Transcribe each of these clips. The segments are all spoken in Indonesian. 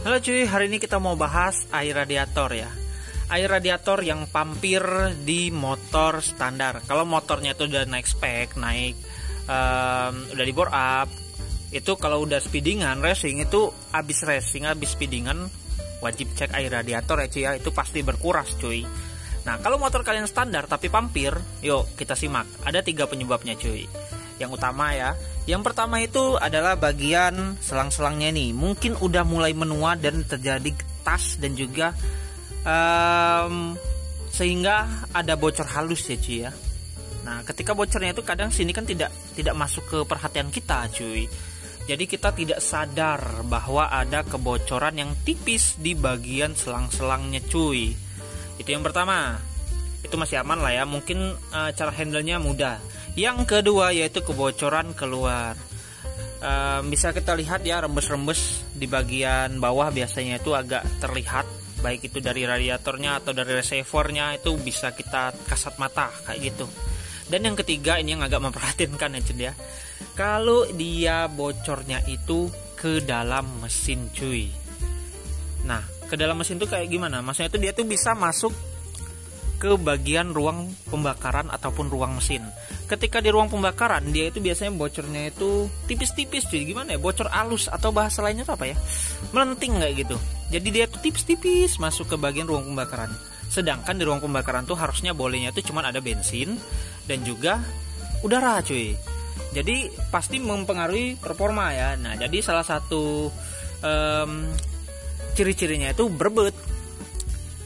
Halo cuy, hari ini kita mau bahas air radiator ya. Air radiator yang pampir di motor standar. Kalau motornya itu udah naik spek, udah di bore up, itu kalau udah speedingan, racing itu habis speedingan, wajib cek air radiator ya cuy ya. Itu pasti berkuras cuy. Nah kalau motor kalian standar tapi pampir, yuk kita simak. Ada 3 penyebabnya cuy. Yang utama ya, yang pertama itu adalah bagian selang-selangnya nih, mungkin udah mulai menua dan terjadi tas dan juga sehingga ada bocor halus ya cuy ya. Nah ketika bocornya itu kadang sini kan tidak masuk ke perhatian kita cuy. Jadi kita tidak sadar bahwa ada kebocoran yang tipis di bagian selang-selangnya cuy. Itu yang pertama. Itu masih aman lah ya, mungkin cara handle-nya mudah. Yang kedua yaitu kebocoran keluar. Bisa kita lihat ya, rembes-rembes di bagian bawah biasanya itu agak terlihat, baik itu dari radiatornya atau dari reservoirnya, itu bisa kita kasat mata kayak gitu. Dan yang ketiga ini yang agak memperhatinkan ya cuy ya, kalau dia bocornya itu ke dalam mesin cuy. Nah ke dalam mesin tuh kayak gimana? Maksudnya itu dia tuh bisa masuk ke bagian ruang pembakaran ataupun ruang mesin. Ketika di ruang pembakaran dia itu biasanya bocornya itu tipis-tipis cuy. Gimana ya, bocor halus atau bahasa lainnya itu apa ya, melenting kayak gitu. Jadi dia tuh tipis-tipis masuk ke bagian ruang pembakaran. Sedangkan di ruang pembakaran tuh harusnya bolehnya tuh cuma ada bensin dan juga udara cuy. Jadi pasti mempengaruhi performa ya. Nah jadi salah satu ciri-cirinya itu berebut.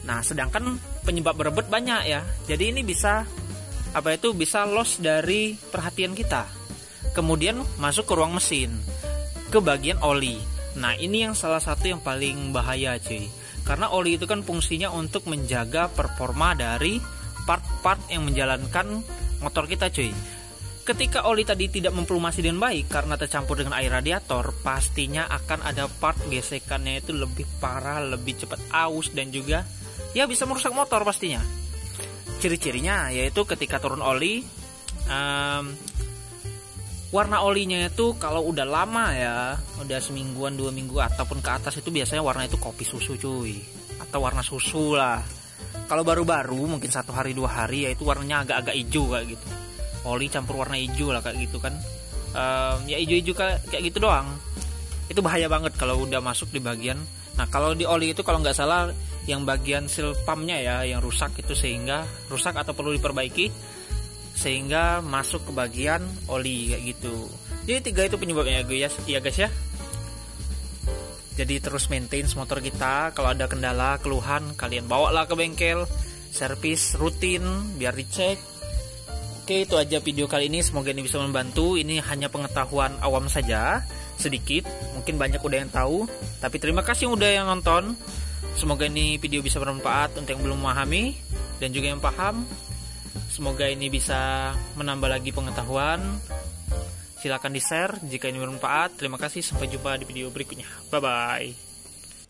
Nah sedangkan penyebab berebut banyak ya. Jadi ini bisa bisa loss dari perhatian kita. Kemudian masuk ke ruang mesin, ke bagian oli. Nah ini yang salah satu yang paling bahaya cuy. Karena oli itu kan fungsinya untuk menjaga performa dari part-part yang menjalankan motor kita cuy. Ketika oli tadi tidak memplumasi dengan baik karena tercampur dengan air radiator, pastinya akan ada part gesekannya itu lebih parah, lebih cepat aus, dan juga ya bisa merusak motor pastinya. Ciri-cirinya yaitu ketika turun oli, warna olinya itu kalau udah lama ya, udah semingguan 2 minggu ataupun ke atas, itu biasanya warna itu kopi susu cuy, atau warna susu lah. Kalau baru-baru mungkin 1 hari 2 hari ya itu warnanya agak-agak hijau kayak gitu, oli campur warna hijau lah kayak gitu kan. Ya hijau-hijau kayak gitu doang. Itu bahaya banget kalau udah masuk di bagian. Nah kalau di oli itu kalau nggak salah yang bagian seal pumpnya ya yang rusak, itu sehingga rusak atau perlu diperbaiki sehingga masuk ke bagian oli kayak gitu. Jadi 3 itu penyebabnya ya guys ya. Jadi terus maintain motor kita. Kalau ada kendala, keluhan, kalian bawalah ke bengkel, servis rutin biar dicek. Oke, itu aja video kali ini, semoga ini bisa membantu. Ini hanya pengetahuan awam saja, sedikit, mungkin banyak udah yang tahu, tapi terima kasih udah yang nonton. Semoga ini video bisa bermanfaat untuk yang belum memahami dan juga yang paham. Semoga ini bisa menambah lagi pengetahuan. Silahkan di share jika ini bermanfaat. Terima kasih, sampai jumpa di video berikutnya. Bye bye.